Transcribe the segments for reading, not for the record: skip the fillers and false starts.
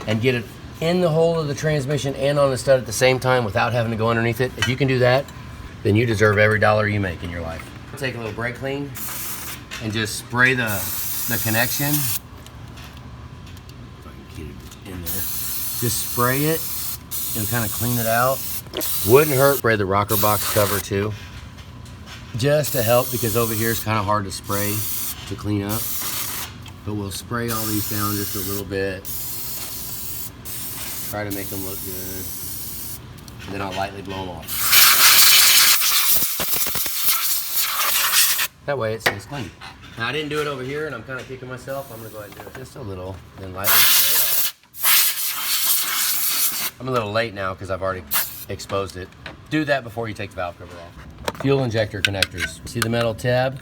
and get it in the hole of the transmission and on the stud at the same time without having to go underneath it, if you can do that, then you deserve every dollar you make in your life. Take a little brake clean and just spray the connection. If I can get it in there. Just spray it and kind of clean it out. Wouldn't hurt. Spray the rocker box cover too, just to help, because over here is kind of hard to spray to clean up. But we'll spray all these down just a little bit. Try to make them look good. And then I'll lightly blow them off. That way it stays clean. Now I didn't do it over here and I'm kind of kicking myself. I'm gonna go ahead and do it just a little, then lightly spray it off. I'm a little late now because I've already exposed it. Do that before you take the valve cover off. Fuel injector connectors. See the metal tab?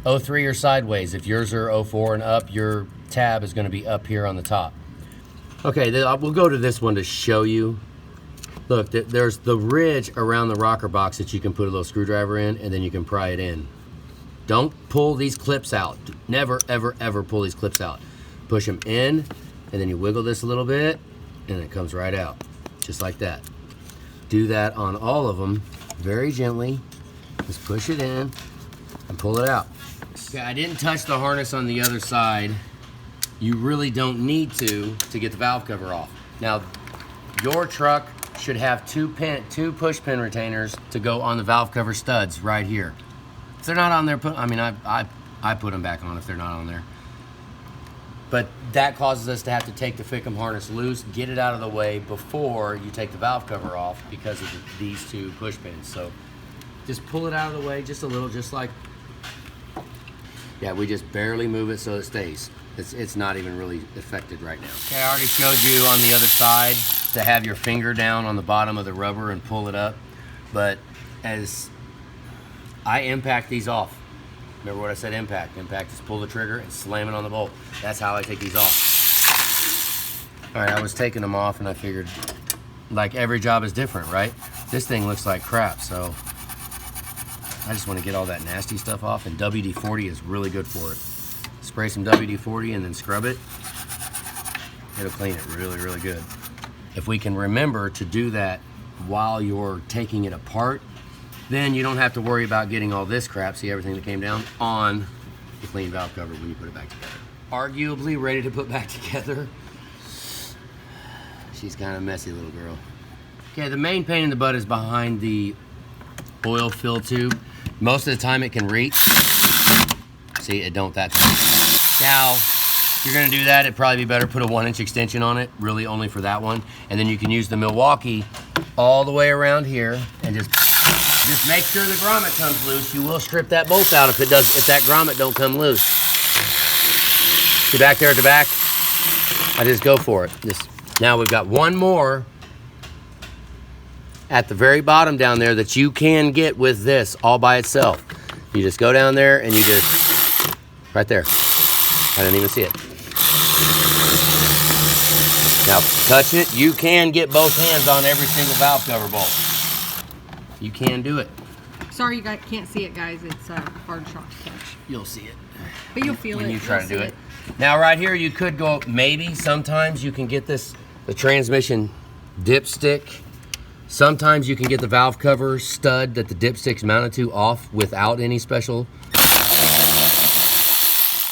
03 or sideways. If yours are 04 and up, your tab is going to be up here on the top. Okay, we'll go to this one to show you. Look, there's the ridge around the rocker box that you can put a little screwdriver in, and then you can pry it in. Don't pull these clips out. Never, ever, ever pull these clips out. Push them in, and then you wiggle this a little bit, and it comes right out, just like that. Do that on all of them very gently. Just push it in and pull it out. Okay, I didn't touch the harness on the other side. You really don't need to get the valve cover off. Now, your truck should have two push pin retainers to go on the valve cover studs right here. If they're not on there, I put them back on if they're not on there. But that causes us to have to take the Fickum harness loose, get it out of the way before you take the valve cover off because of these two push pins. So just pull it out of the way just a little, just like, yeah, we just barely move it so it stays. It's not even really affected right now. Okay, I already showed you on the other side to have your finger down on the bottom of the rubber and pull it up. But as I impact these off, remember what I said, impact. Impact is pull the trigger and slam it on the bolt. That's how I take these off. All right, I was taking them off and I figured, like, every job is different, right? This thing looks like crap, so I just want to get all that nasty stuff off, and WD-40 is really good for it. Spray some WD-40 and then scrub it. It'll clean it really, really good. If we can remember to do that while you're taking it apart, then you don't have to worry about getting all this crap, see everything that came down, on the clean valve cover when you put it back together. Arguably ready to put back together. She's kind of a messy little girl. Okay, the main pain in the butt is behind the oil fill tube. Most of the time it can reach. See, it don't that time. Now, if you're gonna do that, it'd probably be better put a 1-inch extension on it, really only for that one. And then you can use the Milwaukee all the way around here and just make sure the grommet comes loose. You will strip that bolt out if that grommet don't come loose. See back there at the back? I just go for it. Now we've got one more at the very bottom down there that you can get with this all by itself. You just go down there and you just, right there. I didn't even see it. Now touch it. You can get both hands on every single valve cover bolt. You can do it. Sorry you guys can't see it, guys. It's a hard shot to catch. You'll see it. But you'll feel it when you try to do it. Now right here you could go, maybe sometimes you can get the transmission dipstick. Sometimes you can get the valve cover stud that the dipstick's mounted to off without any special.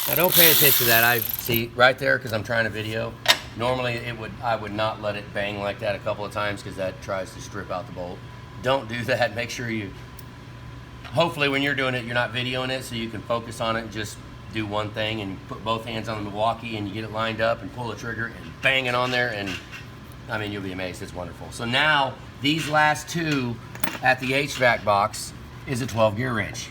Now don't pay attention to that. I see right there because I'm trying to video. Normally I would not let it bang like that a couple of times because that tries to strip out the bolt. Don't do that. Make sure hopefully when you're doing it, you're not videoing it so you can focus on it and just do one thing, and you put both hands on the Milwaukee and you get it lined up and pull the trigger and bang it on there, and I mean, you'll be amazed. It's wonderful. So now these last two at the HVAC box is a 12-gear wrench.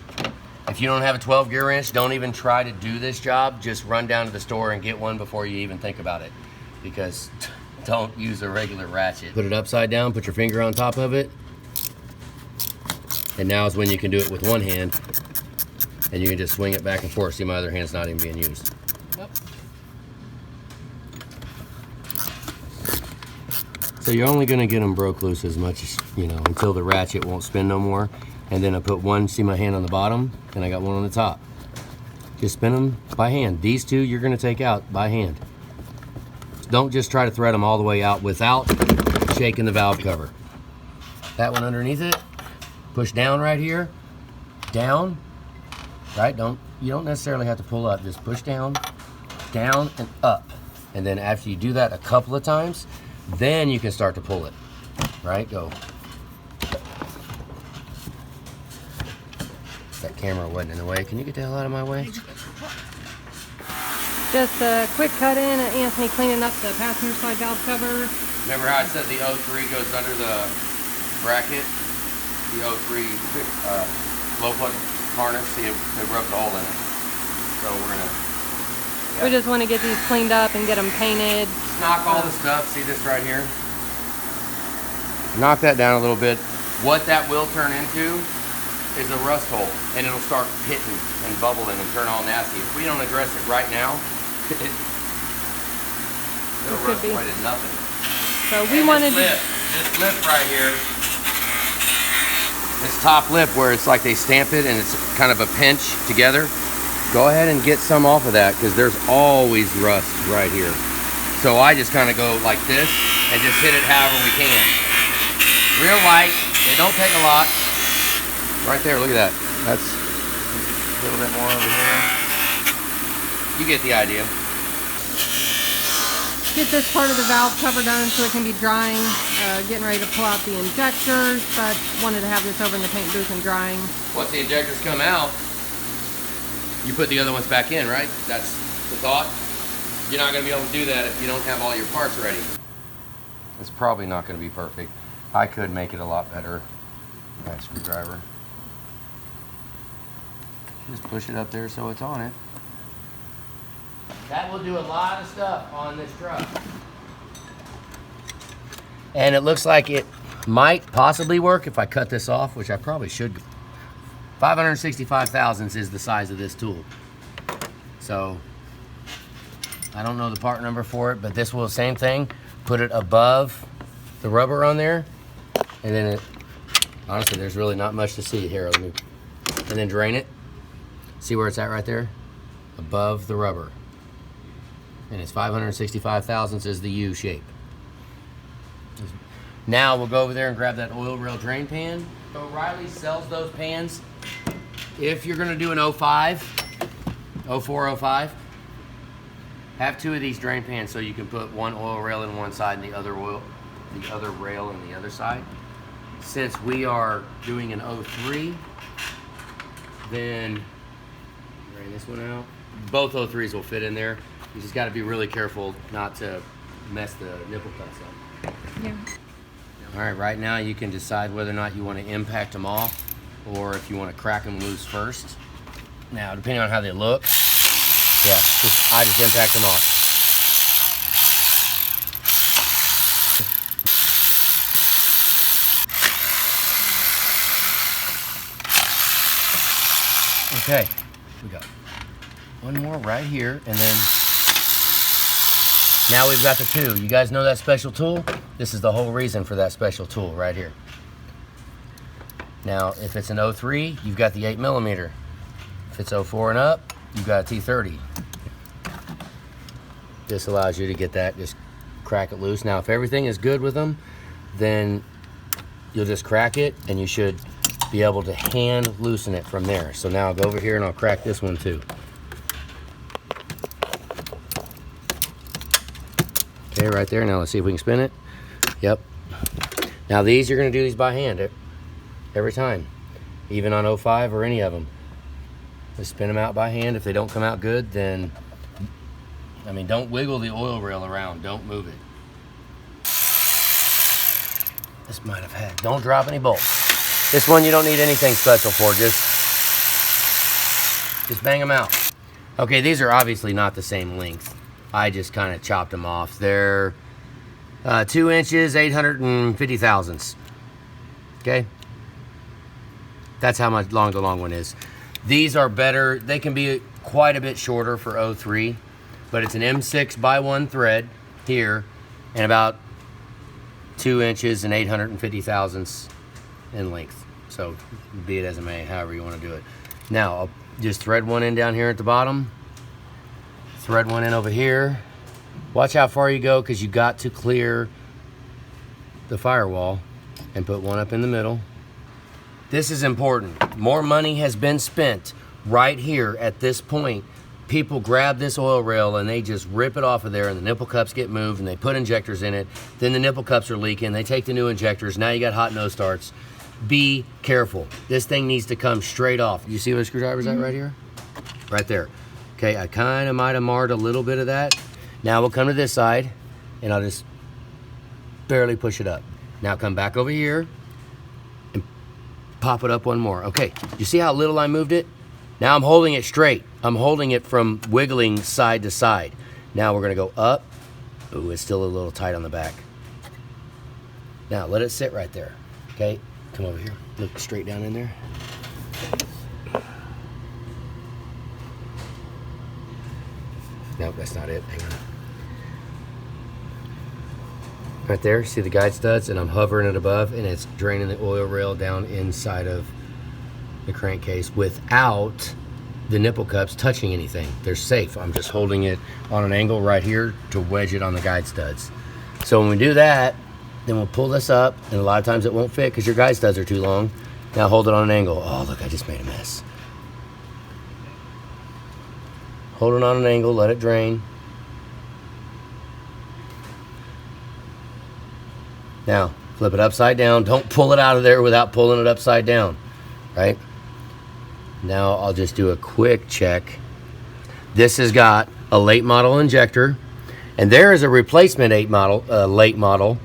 If you don't have a 12-gear wrench, don't even try to do this job. Just run down to the store and get one before you even think about it, because don't use a regular ratchet. Put it upside down, put your finger on top of it, and now is when you can do it with one hand, and you can just swing it back and forth. See, my other hand's not even being used. Yep. So you're only gonna get them broke loose as much as, until the ratchet won't spin no more. And then I put one, see my hand on the bottom, and I got one on the top. Just spin them by hand. These two you're gonna take out by hand. don't just try to thread them all the way out without shaking the valve cover. That one underneath it, push down right here, down, right? You don't necessarily have to pull up, just push down, down and up. And then after you do that a couple of times, then you can start to pull it, right? Go. That camera wasn't in the way. Can you get the hell out of my way? Just a quick cut in at Anthony cleaning up the passenger side valve cover. Remember how I said the 03 goes under the bracket? The 03 low plug harness, see it rubbed a hole in it. So we're gonna... Yeah. We just want to get these cleaned up and get them painted. Just knock all the stuff, see this right here? Knock that down a little bit. What that will turn into is a rust hole, and it'll start hitting and bubbling and turn all nasty. If we don't address it right now, it'll rust away to nothing. So we wanted this lip right here, this top lip where it's like they stamp it and it's kind of a pinch together. Go ahead and get some off of that because there's always rust right here. So I just kind of go like this and just hit it however we can. Real light, it don't take a lot. Right there, look at that. That's a little bit more over here. You get the idea. Get this part of the valve cover done so it can be drying. Getting ready to pull out the injectors, but wanted to have this over in the paint booth and drying. Once the injectors come out, you put the other ones back in, right? That's the thought. You're not going to be able to do that if you don't have all your parts ready. It's probably not going to be perfect. I could make it a lot better. That screwdriver. Just push it up there so it's on it. That will do a lot of stuff on this truck. And it looks like it might possibly work if I cut this off, which I probably should. 565 thousandths is the size of this tool. So, I don't know the part number for it, but this will, same thing. Put it above the rubber on there, and then it, honestly, there's really not much to see here. Let me, and then drain it. See where it's at right there? Above the rubber. And it's 565 thousandths is the U shape. Now we'll go over there and grab that oil rail drain pan. O'Reilly sells those pans. If you're gonna do an 05, 04, 05, have two of these drain pans so you can put one oil rail in one side and the other rail in the other side. Since we are doing an 03, then drain this one out. Both 03s will fit in there. You just got to be really careful not to mess the nipple cuts up. Yeah. All right, right now you can decide whether or not you want to impact them off or if you want to crack them loose first. Now, depending on how they look, yeah, I just impact them off. Okay, we got one more right here, and then now we've got the two. You guys know that special tool? This is the whole reason for that special tool right here. Now, if it's an 03, you've got the 8mm. If it's 04 and up, you've got a T30. This allows you to get that, just crack it loose. Now, if everything is good with them, then you'll just crack it, and you should be able to hand loosen it from there. So now I'll go over here and I'll crack this one too. Okay, right there. Now let's see if we can spin it. Yep. Now these, you're gonna do these by hand every time, even on 05 or any of them. Just spin them out by hand. If they don't come out good, then, I mean, don't wiggle the oil rail around. Don't move it. This might have had, don't drop any bolts. This one you don't need anything special for, just bang them out. Okay, these are obviously not the same length. I just kind of chopped them off. They're 2 inches, 850 thousandths. Okay? That's how much long the long one is. These are better. They can be quite a bit shorter for 03, but it's an M6 by 1 thread here and about 2 inches and 850 thousandths in length. So be it as it may, however you want to do it. Now I'll just thread one in down here at the bottom, thread one in over here, Watch how far you go, because you got to clear the firewall, and put one up in the middle. This is important. More money has been spent right here at this point. People grab this oil rail and they just rip it off of there, and the nipple cups get moved and they put injectors in it. Then the nipple cups are leaking. They take the new injectors. Now you got hot nose starts. Be careful. This thing needs to come straight off. You see where the screwdriver's at right here? Right there. Okay, I kind of might have marred a little bit of that. Now we'll come to this side and I'll just barely push it up. Now come back over here and pop it up one more. Okay, you see how little I moved it? Now I'm holding it straight. I'm holding it from wiggling side to side. Now we're gonna go up. Ooh, it's still a little tight on the back. Now let it sit right there, okay? Come over here, look straight down in there. Nope, that's not it, hang on. Right there, see the guide studs, and I'm hovering it above, and it's draining the oil rail down inside of the crankcase without the nipple cups touching anything. They're safe. I'm just holding it on an angle right here to wedge it on the guide studs. So when we do that, then we'll pull this up, and a lot of times it won't fit because your guide studs are too long. Now hold it on an angle. Oh, look, I just made a mess. Hold it on an angle, let it drain. Now, flip it upside down. Don't pull it out of there without pulling it upside down, right? Now I'll just do a quick check. This has got a late model injector, and there is a replacement late model.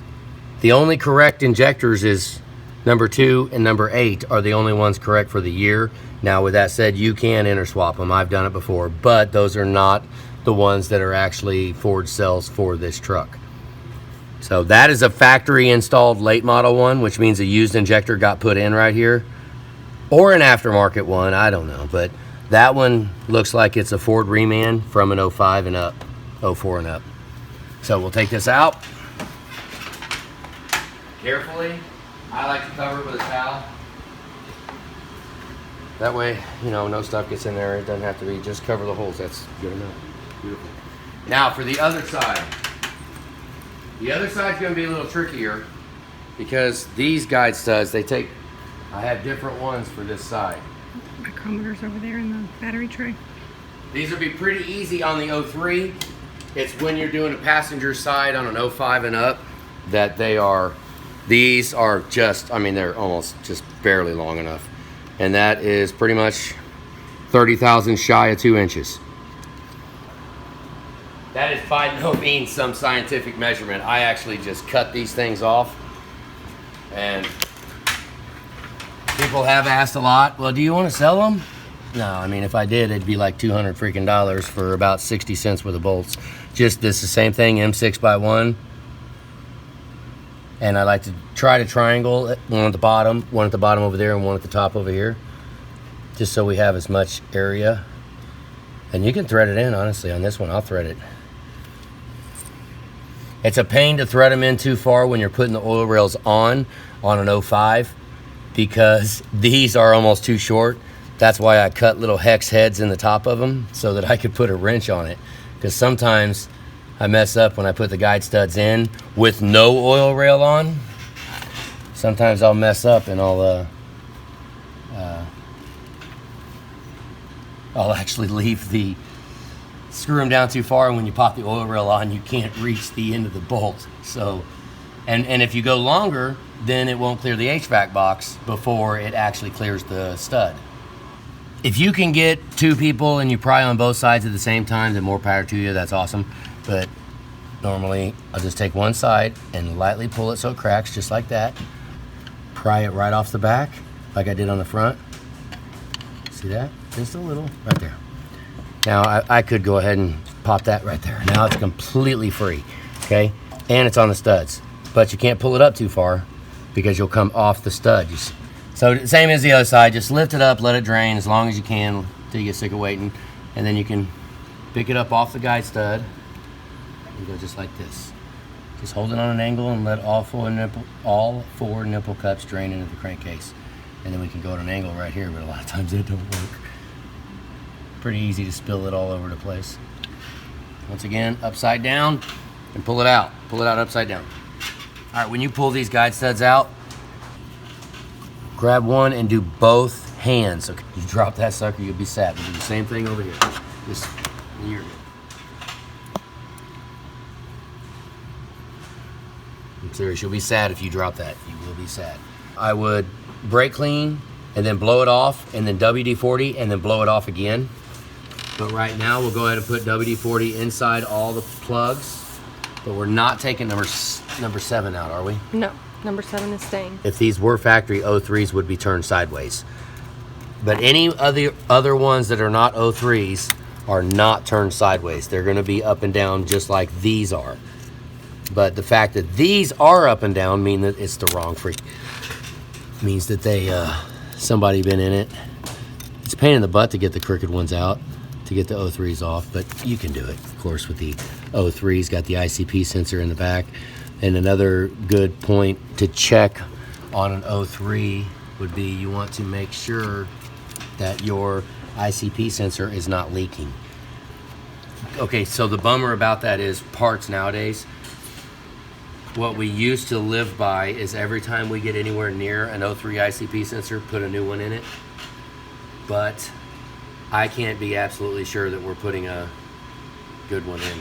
The only correct injectors is number 2 and number 8 are the only ones correct for the year. Now with that said, you can interswap them. I've done it before, but those are not the ones that are actually Ford sells for this truck. So that is a factory installed late model one, which means a used injector got put in right here, or an aftermarket one, I don't know. But that one looks like it's a Ford reman from an 05 and up, 04 and up. So we'll take this out. Carefully, I like to cover it with a towel. That way, you know, no stuff gets in there. It doesn't have to be, just cover the holes. That's good enough. Beautiful. Now for the other side. The other side's gonna be a little trickier because these guide studs, I have different ones for this side. Micrometers over there in the battery tray. These will be pretty easy on the 03. It's when you're doing a passenger side on an 05 and up that these are just, I mean, they're almost just barely long enough. And that is pretty much 30 thousandths shy of 2 inches. That is by no means some scientific measurement. I actually just cut these things off. And people have asked a lot, well, do you want to sell them? No, I mean, if I did, it'd be like $200 freaking dollars for about 60 cents worth of bolts. Just this, the same thing, M6x1. And I like to try to triangle it, one at the bottom over there, and one at the top over here, just so we have as much area. And you can thread it in, honestly. On this one, I'll thread it. It's a pain to thread them in too far when you're putting the oil rails on an 05 because these are almost too short. That's why I cut little hex heads in the top of them so that I could put a wrench on it. Because sometimes I mess up when I put the guide studs in with no oil rail on. Sometimes I'll mess up and I'll actually leave the screw them down too far, and when you pop the oil rail on, you can't reach the end of the bolt. So, and if you go longer, then it won't clear the HVAC box before it actually clears the stud. If you can get 2 people and you pry on both sides at the same time, then more power to you, that's awesome. But normally, I'll just take one side and lightly pull it so it cracks, just like that. Pry it right off the back, like I did on the front. See that? Just a little, right there. Now, I could go ahead and pop that right there. Now it's completely free, okay? And it's on the studs. But you can't pull it up too far because you'll come off the stud. So same as the other side, just lift it up, let it drain as long as you can until you get sick of waiting. And then you can pick it up off the guide stud and go just like this. Just hold it on an angle and let all four nipple cups drain into the crankcase. And then we can go at an angle right here, but a lot of times it don't work. Pretty easy to spill it all over the place. Once again, upside down, and pull it out. Pull it out upside down. All right, when you pull these guide studs out, grab one and do both hands. Okay, you drop that sucker, you'll be sad. We'll do the same thing over here. Just here. I'm serious, you'll be sad if you drop that. You will be sad. I would brake clean and then blow it off, and then WD-40 and then blow it off again. But right now we'll go ahead and put WD-40 inside all the plugs, but we're not taking number 7 out, are we? No, number 7 is staying. If these were factory, 03s would be turned sideways. But any other ones that are not 03s are not turned sideways. They're gonna be up and down just like these are. But the fact that these are up and down mean that it's the wrong freak. Means that somebody been in it. It's a pain in the butt to get the crooked ones out, to get the 03s off, but you can do it. Of course, with the 03s, got the ICP sensor in the back. And another good point to check on an 03 would be you want to make sure that your ICP sensor is not leaking. Okay, so the bummer about that is parts nowadays, what we used to live by is every time we get anywhere near an 03 ICP sensor, put a new one in it. But I can't be absolutely sure that we're putting a good one in.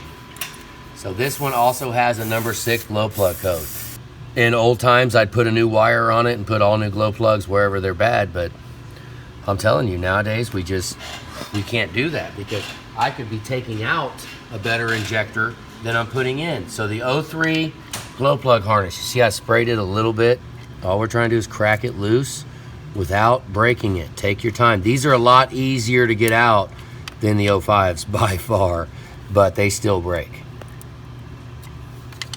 So this one also has a number 6 glow plug code. In old times, I'd put a new wire on it and put all new glow plugs wherever they're bad, but I'm telling you, nowadays we can't do that, because I could be taking out a better injector than I'm putting in. So the 03 glow plug harness, you see I sprayed it a little bit. All we're trying to do is crack it loose without breaking it. Take your time. These are a lot easier to get out than the 05s by far, but they still break.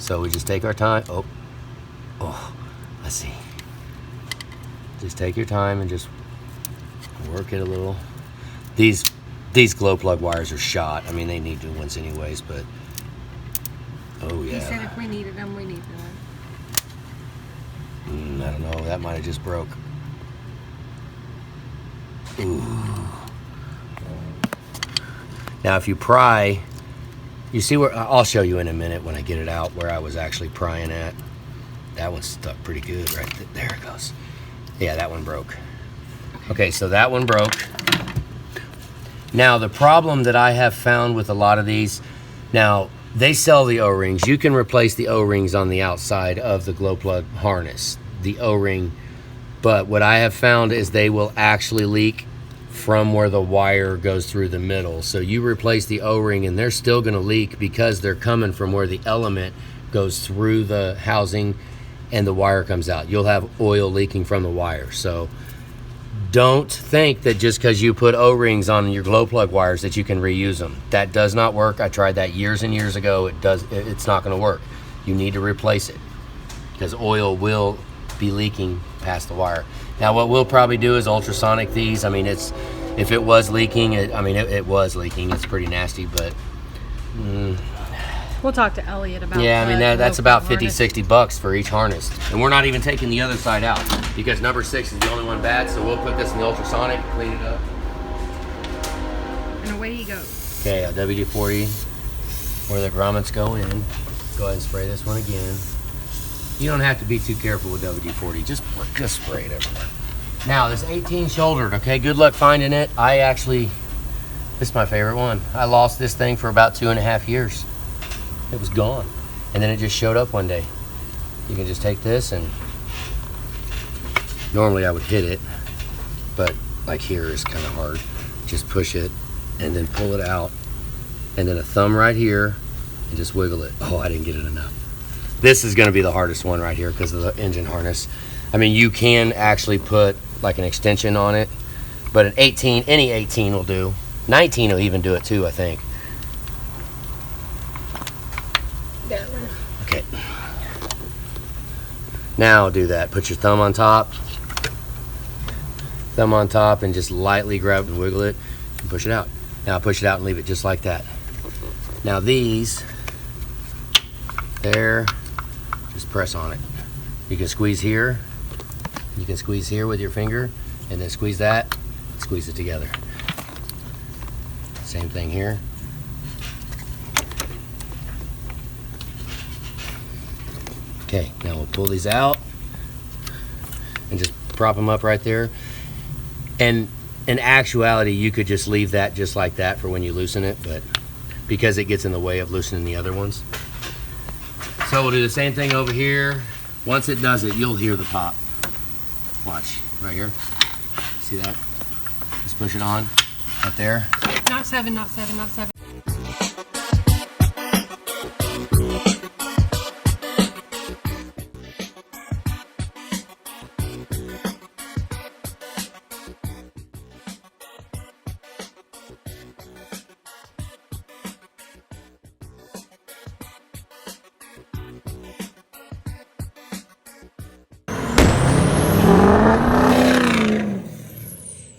So we just take our time. Oh, let's see. Just take your time and just work it a little. These glow plug wires are shot. I mean, they need new ones anyways, but oh yeah. He said if we needed them, we needed them. I don't know, that might have just broke. Ooh. Now if you pry, you see where, I'll show you in a minute when I get it out where I was actually prying at. That one's stuck pretty good right there. It goes. Yeah, that one broke. Okay, so that one broke. Now the problem that I have found with a lot of these, now they sell the O-rings. You can replace the O-rings on the outside of the glow plug harness, the O-ring. But what I have found is they will actually leak from where the wire goes through the middle. So you replace the O-ring and they're still gonna leak because they're coming from where the element goes through the housing and the wire comes out. You'll have oil leaking from the wire. So don't think that just because you put O-rings on your glow plug wires that you can reuse them. That does not work. I tried that years and years ago. It's not gonna work. You need to replace it because oil will be leaking past the wire. Now what we'll probably do is ultrasonic these. I mean, if it was leaking, it was leaking. It's pretty nasty, but We'll talk to Elliot about yeah, I mean, that's about 50, 60 bucks for each harness. And we're not even taking the other side out because number 6 is the only one bad. So we'll put this in the ultrasonic, clean it up. And away he goes. Okay, WD-40 where the grommets go in. Go ahead and spray this one again. You don't have to be too careful with WD-40. Just spray it everywhere. Now, this 18 shouldered, okay, good luck finding it. This is my favorite one. I lost this thing for about 2.5 years. It was gone. And then it just showed up one day. You can just take this and normally I would hit it, but like here is kind of hard. Just push it and then pull it out and then a thumb right here and just wiggle it. Oh, I didn't get it enough. This is gonna be the hardest one right here because of the engine harness. I mean, you can actually put like an extension on it, but an 18, any 18 will do. 19 will even do it too, I think. There. Okay. Now do that. Put your thumb on top. Thumb on top and just lightly grab and wiggle it and push it out. Now push it out and leave it just like that. Now these, there, just press on it. You can squeeze here. You can squeeze here with your finger and then squeeze that, squeeze it together. Same thing here. Okay, now we'll pull these out and just prop them up right there. And in actuality, you could just leave that just like that for when you loosen it, but because it gets in the way of loosening the other ones. So we'll do the same thing over here. Once it does it, you'll hear the pop. Watch, right here. See that? Just push it on, up there. Not 7, not 7, not 7.